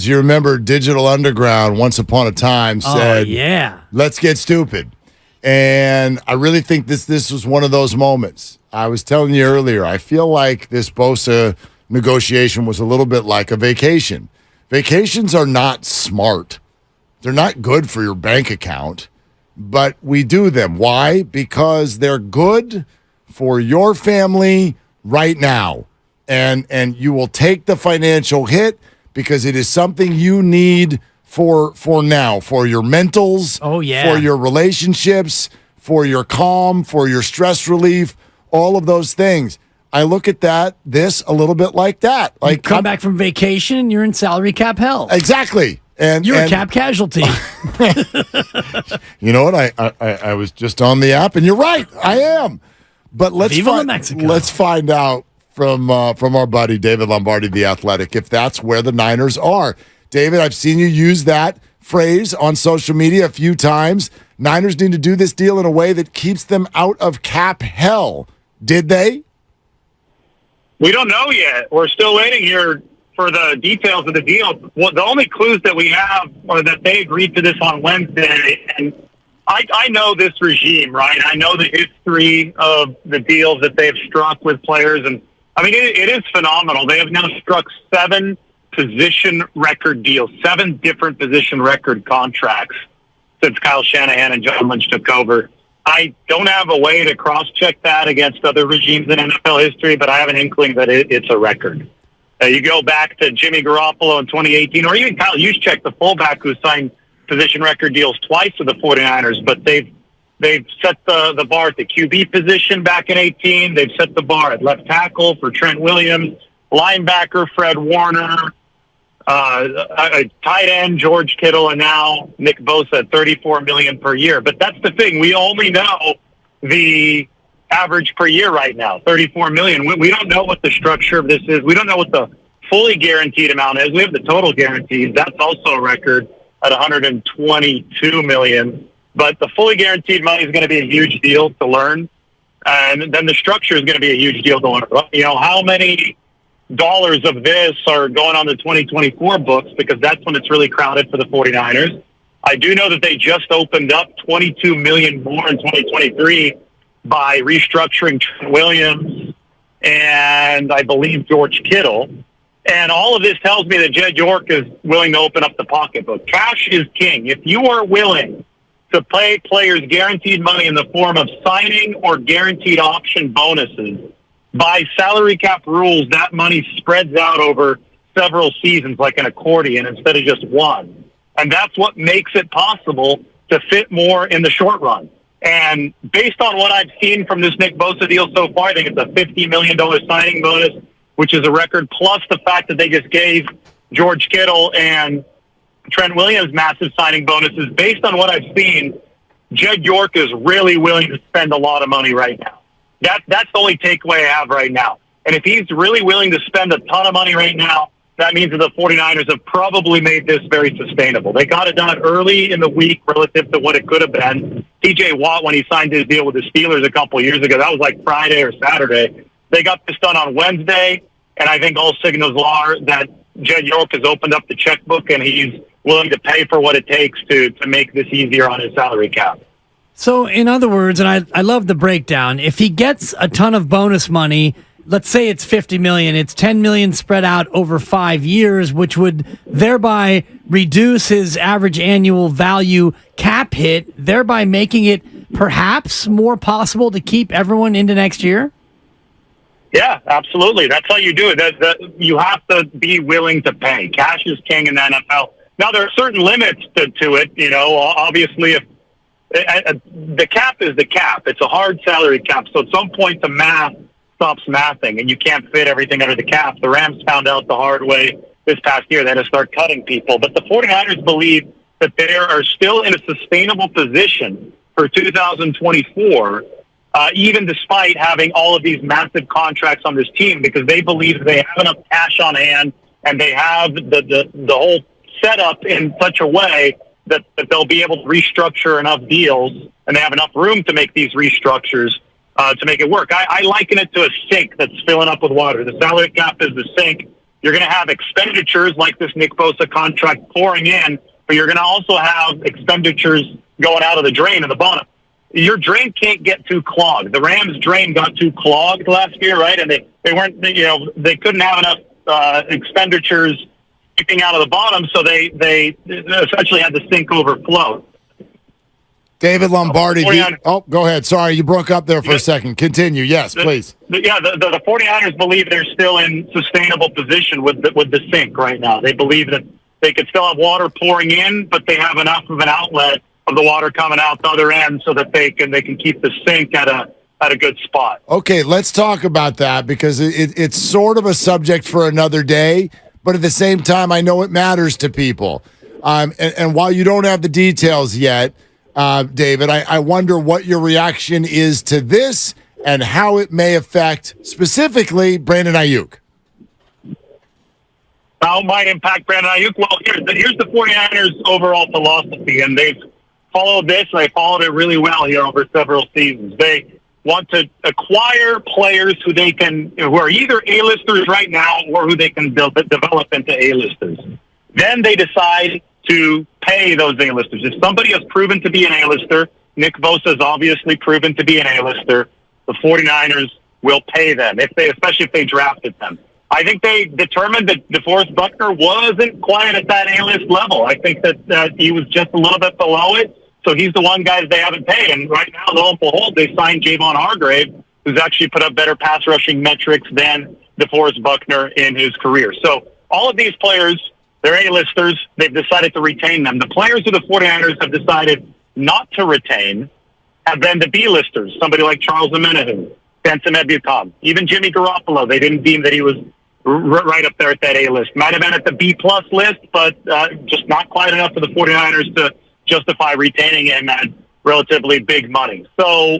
if you remember, Digital Underground, once upon a time, said, let's get stupid. And I really think this was one of those moments. I was telling you earlier, I feel like this Bosa negotiation was a little bit like a vacation. Vacations are not smart. They're not good for your bank account, but we do them. Why? Because they're good for your family right now. And you will take the financial hit because it is something you need for now, for your mentals, for your relationships, for your calm, for your stress relief, all of those things. I look at this a little bit like that. Like, you come back from vacation, you're in salary cap hell. Exactly. And you're a cap casualty. You know what? I was just on the app, and you're right. I am. But let's find out from our buddy David Lombardi, The Athletic, if that's where the Niners are. David, I've seen you use that phrase on social media a few times. Niners need to do this deal in a way that keeps them out of cap hell. Did they? We don't know yet. We're still waiting here for the details of the deal. Well, the only clues that we have are that they agreed to this on Wednesday. And I know this regime, right? I know the history of the deals that they've struck with players. And, I mean, it is phenomenal. They have now struck 7 position record deals, 7 different position record contracts since Kyle Shanahan and John Lynch took over. I don't have a way to cross-check that against other regimes in NFL history, but I have an inkling that it's a record. You go back to Jimmy Garoppolo in 2018, or even Kyle Juszczyk, the fullback who signed position record deals twice with the 49ers, but they've set the bar at the QB position back in 18. They've set the bar at left tackle for Trent Williams, linebacker Fred Warner, tight end George Kittle, and now Nick Bosa at $34 million per year. But that's the thing. We only know the average per year right now, $34 million. We don't know what the structure of this is. We don't know what the fully guaranteed amount is. We have the total guaranteed. That's also a record at $122 million. But the fully guaranteed money is going to be a huge deal to learn. And then the structure is going to be a huge deal to learn. You know, how many dollars of this are going on the 2024 books, because that's when it's really crowded for the 49ers. I do know that they just opened up $22 million more in 2023 by restructuring Trent Williams and I believe George Kittle. And all of this tells me that Jed York is willing to open up the pocketbook. Cash is king. If you are willing to pay players guaranteed money in the form of signing or guaranteed option bonuses, by salary cap rules, that money spreads out over several seasons like an accordion instead of just one. And that's what makes it possible to fit more in the short run. And based on what I've seen from this Nick Bosa deal so far, I think it's a $50 million signing bonus, which is a record, plus the fact that they just gave George Kittle and Trent Williams massive signing bonuses. Based on what I've seen, Jed York is really willing to spend a lot of money right now. That's the only takeaway I have right now. And if he's really willing to spend a ton of money right now, that means that the 49ers have probably made this very sustainable. They got it done early in the week relative to what it could have been. T.J. Watt, when he signed his deal with the Steelers a couple years ago, that was like Friday or Saturday. They got this done on Wednesday, and I think all signals are that Jed York has opened up the checkbook and he's willing to pay for what it takes to make this easier on his salary cap. So, in other words, and I love the breakdown, if he gets a ton of bonus money, let's say it's $50 million, it's $10 million spread out over 5 years, which would thereby reduce his average annual value cap hit, thereby making it perhaps more possible to keep everyone into next year? Yeah, absolutely. That's how you do it. You have to be willing to pay. Cash is king in the NFL. Now, there are certain limits to it. You know, obviously, if the cap is the cap. It's a hard salary cap. So at some point, the math stops mathing, and you can't fit everything under the cap. The Rams found out the hard way this past year. They had to start cutting people. But the 49ers believe that they are still in a sustainable position for 2024, even despite having all of these massive contracts on this team, because they believe they have enough cash on hand and they have the whole setup in such a way that they'll be able to restructure enough deals, and they have enough room to make these restructures to make it work. I liken it to a sink that's filling up with water. The salary cap is the sink, you're going to have expenditures like this Nick Bosa contract pouring in, but you're going to also have expenditures going out of the drain at the bottom. Your drain can't get too clogged. The Rams' drain got too clogged last year, right? And they weren't, they couldn't have enough expenditures keeping out of the bottom, so they essentially had the sink overflow. David Lombardi. Go ahead. Sorry, you broke up there for a second. Continue. Yes, please. The 49ers believe they're still in sustainable position with the sink right now. They believe that they could still have water pouring in, but they have enough of an outlet of the water coming out the other end so that they can keep the sink at a good spot. Okay, let's talk about that because it's sort of a subject for another day, but at the same time, I know it matters to people. And while you don't have the details yet, David, I wonder what your reaction is to this and how it may affect specifically Brandon Ayuk. How it might impact Brandon Ayuk? Well, here's the 49ers' overall philosophy, and they've followed this. They followed it really well here over several seasons. They want to acquire players who are either A-listers right now or who they can develop into A-listers. Then they decide to pay those A-listers. If somebody has proven to be an A-lister, Nick Bosa has obviously proven to be an A-lister, the 49ers will pay them, especially if they drafted them. I think they determined that DeForest Buckner wasn't quite at that A-list level. I think that he was just a little bit below it, so he's the one guy they haven't paid. And right now, lo and behold, they signed Javon Hargrave, who's actually put up better pass rushing metrics than DeForest Buckner in his career. So all of these players, they're A-listers. They've decided to retain them. The players of the 49ers have decided not to retain have been the B-listers, somebody like Charles Omenihu, Benson Ebukam, even Jimmy Garoppolo. They didn't deem that he was right up there at that A-list. Might have been at the B-plus list, but just not quite enough for the 49ers to justify retaining him at relatively big money. So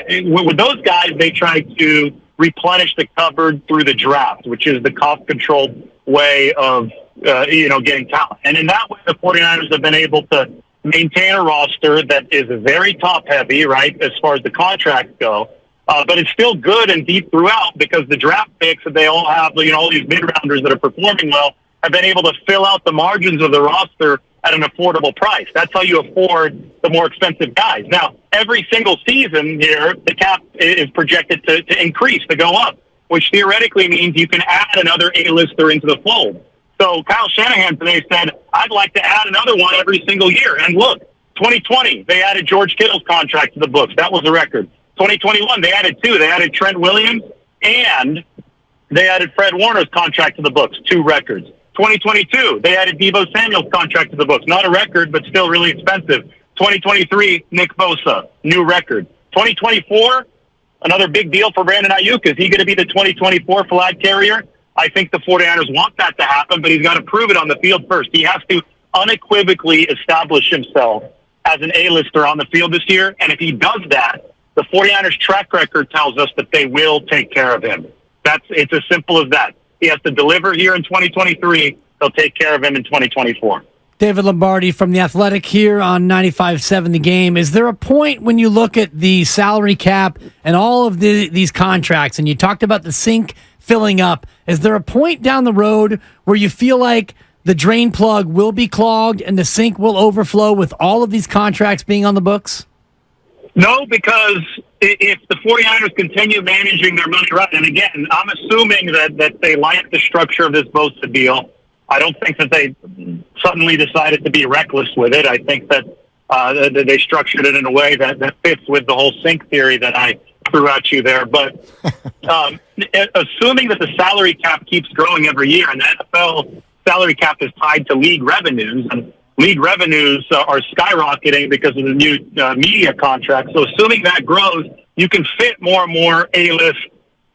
with those guys, they tried to replenish the cupboard through the draft, which is the cost-controlled way of getting talent. And in that way, the 49ers have been able to maintain a roster that is very top-heavy, right, as far as the contracts go. But it's still good and deep throughout because the draft picks that they all have, all these mid-rounders that are performing well, have been able to fill out the margins of the roster at an affordable price. That's how you afford the more expensive guys. Now, every single season here, the cap is projected to increase, to go up, which theoretically means you can add another A-lister into the fold. So Kyle Shanahan today said, I'd like to add another one every single year. And look, 2020, they added George Kittle's contract to the books. That was a record. 2021, they added two. They added Trent Williams and they added Fred Warner's contract to the books, 2 records. 2022, they added Deebo Samuel's contract to the books. Not a record, but still really expensive. 2023, Nick Bosa, new record. 2024, another big deal for Brandon Ayuk. Is he going to be the 2024 flag carrier? I think the 49ers want that to happen, but he's got to prove it on the field first. He has to unequivocally establish himself as an A-lister on the field this year, and if he does that, the 49ers track record tells us that they will take care of him. It's as simple as that. He has to deliver here in 2023. They'll take care of him in 2024. David Lombardi from The Athletic here on 95.7 The Game. Is there a point when you look at the salary cap and all of these contracts, and you talked about the sink filling up, is there a point down the road where you feel like the drain plug will be clogged and the sink will overflow with all of these contracts being on the books? No, because if the 49ers continue managing their money right, and again, I'm assuming that they like the structure of this Bosa deal. I don't think that they suddenly decided to be reckless with it. I think that they structured it in a way that fits with the whole sink theory that I threw at you there. But assuming that the salary cap keeps growing every year, and the NFL salary cap is tied to league revenues, and league revenues are skyrocketing because of the new media contract. So assuming that grows, you can fit more and more A-list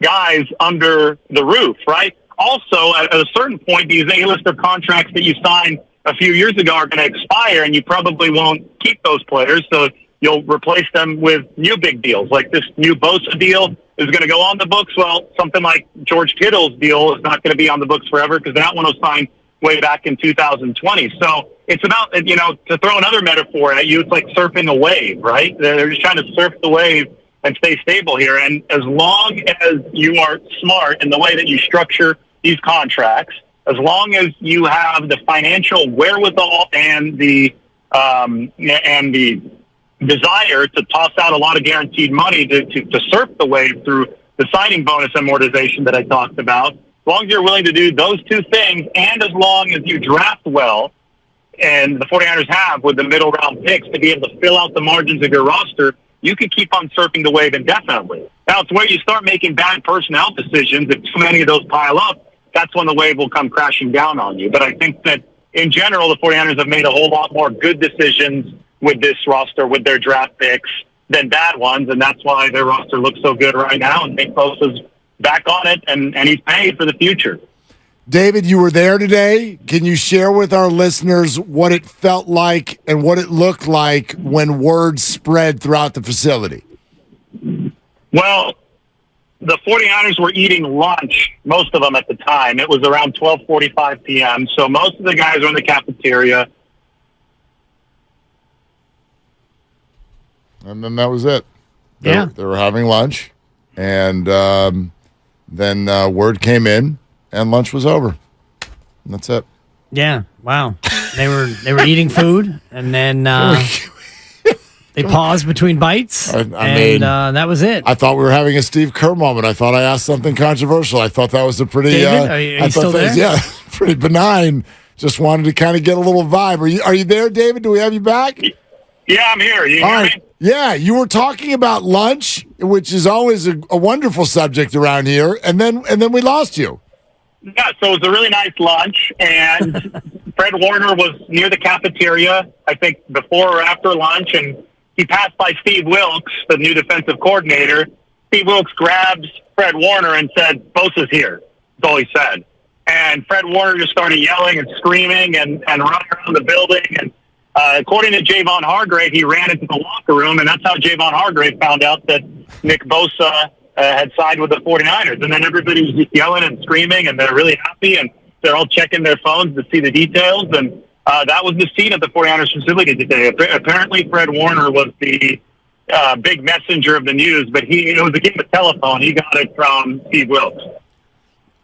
guys under the roof, right? Also, at a certain point, these A-lister contracts that you signed a few years ago are going to expire, and you probably won't keep those players. So you'll replace them with new big deals. Like this new Bosa deal is going to go on the books. Well, something like George Kittle's deal is not going to be on the books forever because that one was signed way back in 2020. So it's about, to throw another metaphor at you, it's like surfing a wave, right? They're just trying to surf the wave and stay stable here. And as long as you are smart in the way that you structure these contracts, as long as you have the financial wherewithal and the desire to toss out a lot of guaranteed money to surf the wave through the signing bonus amortization that I talked about, as long as you're willing to do those two things, and as long as you draft well, and the 49ers have with the middle round picks to be able to fill out the margins of your roster, you can keep on surfing the wave indefinitely. Now, it's where you start making bad personnel decisions. If too many of those pile up, that's when the wave will come crashing down on you. But I think that in general, the 49ers have made a whole lot more good decisions with this roster, with their draft picks, than bad ones, and that's why their roster looks so good right now, and Nick Bosa's back on it, and he's paid for the future. David, you were there today. Can you share with our listeners what it felt like and what it looked like when word spread throughout the facility? Well, the 49ers were eating lunch, most of them at the time. It was around 12:45 p.m., so most of the guys were in the cafeteria. And then that was it. They were having lunch, and then word came in, and lunch was over. And that's it. Yeah. Wow. They were eating food, and then they paused between bites, and that was it. I thought we were having a Steve Kerr moment. I thought I asked something controversial. I thought that was a pretty. David, are you still there? Yeah, pretty benign. Just wanted to kind of get a little vibe. Are you there, David? Do we have you back? Yeah, I'm here. You All hear right. me? Yeah, you were talking about lunch, which is always a wonderful subject around here, and then we lost you. Yeah, so it was a really nice lunch, and Fred Warner was near the cafeteria, I think before or after lunch, and he passed by Steve Wilks, the new defensive coordinator. Steve Wilks grabs Fred Warner and said, "Bosa's here." That's all he said. And Fred Warner just started yelling and screaming and running around the building, and according to Javon Hargrave, he ran into the locker room, and that's how Javon Hargrave found out that Nick Bosa had signed with the 49ers. And then everybody was just yelling and screaming, and they're really happy, and they're all checking their phones to see the details. And that was the scene at the 49ers facility today. Apparently, Fred Warner was the big messenger of the news, but it was a game of telephone. He got it from Steve Wilks.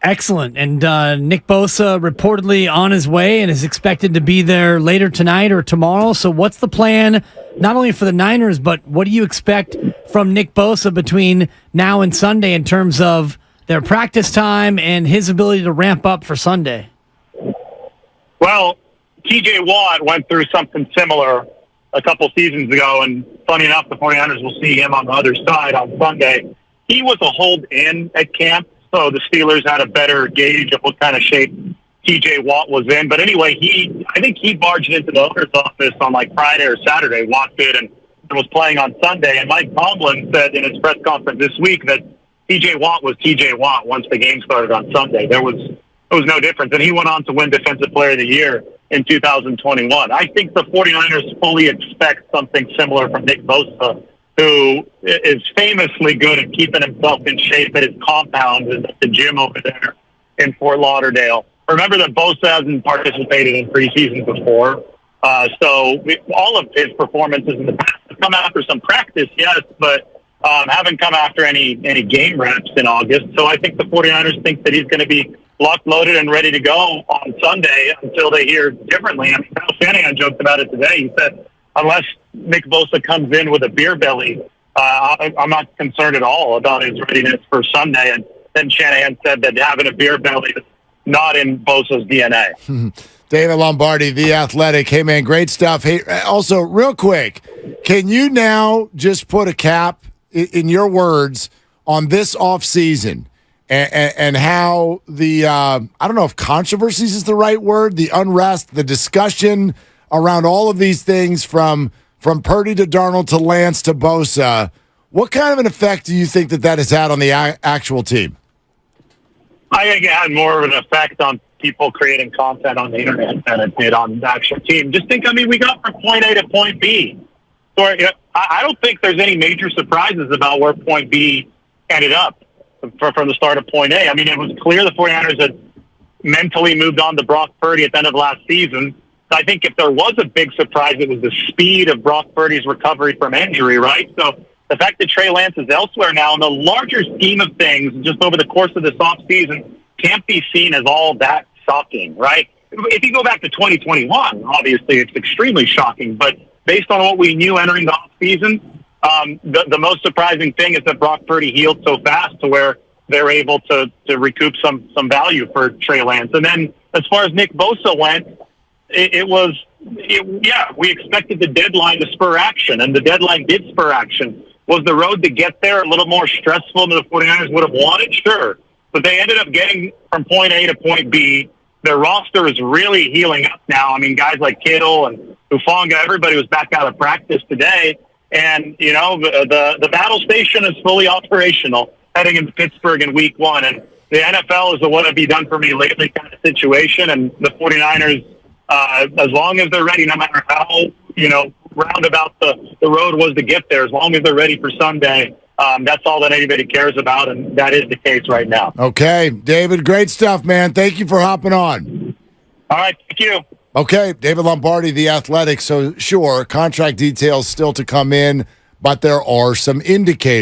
Excellent. And Nick Bosa reportedly on his way and is expected to be there later tonight or tomorrow. So what's the plan, not only for the Niners, but what do you expect from Nick Bosa between now and Sunday in terms of their practice time and his ability to ramp up for Sunday? Well, TJ Watt went through something similar a couple seasons ago, and funny enough, the 49ers will see him on the other side on Sunday. He was a hold-in at camp, so the Steelers had a better gauge of what kind of shape TJ Watt was in. But anyway, I think he barged into the owner's office on like Friday or Saturday, Watt did, and was playing on Sunday. And Mike Tomlin said in his press conference this week that TJ Watt was TJ Watt once the game started on Sunday. There was no difference. And he went on to win Defensive Player of the Year in 2021. I think the 49ers fully expect something similar from Nick Bosa, who is famously good at keeping himself in shape at his compound at the gym over there in Fort Lauderdale. Remember that Bosa hasn't participated in preseason before. So all of his performances in the past have come after some practice, yes, but haven't come after any game reps in August. So I think the 49ers think that he's going to be locked, loaded, and ready to go on Sunday until they hear differently. I mean, Kyle Shanahan joked about it today. He said, unless Nick Bosa comes in with a beer belly, I'm not concerned at all about his readiness for Sunday. And then Shanahan said that having a beer belly is not in Bosa's DNA. David Lombardi, The Athletic. Hey, man, great stuff. Hey, also, real quick, can you now just put a cap, in your words, on this offseason and how the, I don't know if controversies is the right word, the unrest, the discussion around all of these things from Purdy to Darnold to Lance to Bosa, what kind of an effect do you think that has had on the actual team? I think it had more of an effect on people creating content on the internet than it did on the actual team. Just think, we got from point A to point B. So I don't think there's any major surprises about where point B ended up from the start of point A. I mean, it was clear the 49ers had mentally moved on to Brock Purdy at the end of last season. I think if there was a big surprise, it was the speed of Brock Purdy's recovery from injury, right? So the fact that Trey Lance is elsewhere now in the larger scheme of things, just over the course of this offseason, can't be seen as all that shocking, right? If you go back to 2021, obviously it's extremely shocking, but based on what we knew entering the offseason, the most surprising thing is that Brock Purdy healed so fast to where they're able to recoup some value for Trey Lance. And then as far as Nick Bosa went, we expected the deadline to spur action, and the deadline did spur action. Was the road to get there a little more stressful than the 49ers would have wanted? Sure. But they ended up getting from point A to point B. Their roster is really healing up now. I mean, guys like Kittle and Hufanga, everybody was back out of practice today. And, the battle station is fully operational heading into Pittsburgh in week 1. And the NFL is a what have you done for me lately kind of situation. And the 49ers, as long as they're ready, no matter how, roundabout the road was to get there, as long as they're ready for Sunday, that's all that anybody cares about, and that is the case right now. Okay, David, great stuff, man. Thank you for hopping on. All right, thank you. Okay, David Lombardi, The Athletic. So, sure, contract details still to come in, but there are some indicators.